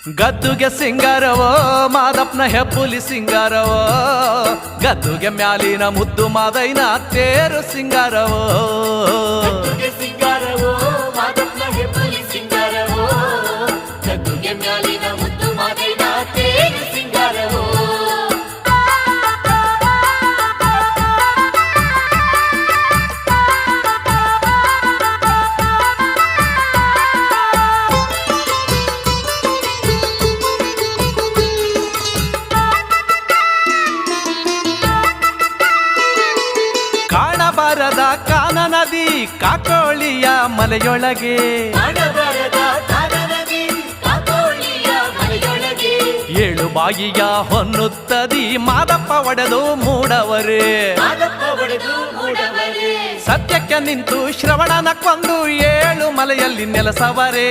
ಗದ್ದುಗೆ ಸಿಂಗಾರವೋ ಮಾದಪ್ಪನ ಹೆಬ್ಬುಲಿ ಸಿಂಗಾರವೋ ಗದ್ದುಗೆ ಮ್ಯಾಲಿನ ಮುದ್ದು ಮಾದೈನ ತೇರು ಸಿಂಗಾರವೋ ಸಿಂಗಾರವೋ ಮಾದಪ್ಪನ ಹೆಬ್ಬುಲಿ ಸಿಂಗಾರವೋ ಗದ್ದುಗೆ ಮ್ಯಾಲಿನ ಮುದ್ದು ಮಾದೈನ ತೇರು ಸಿಂಗಾರವೋ ಕಾಣಬಾರದ ಕಾನ ನದಿ ಕಾಕೋಳಿಯ ಮಲೆಯೊಳಗೆ ಏಳು ಬಾಯಿಯ ಹೊನ್ನುತ್ತದಿ ಮಾದಪ್ಪ ಒಡೆದು ಮೂಡವರೇ ಸತ್ಯಕ್ಕೆ ನಿಂತು ಶ್ರವಣನ ಕೊಂದು ಏಳು ಮಲೆಯಲ್ಲಿ ನೆಲೆಸವರೇ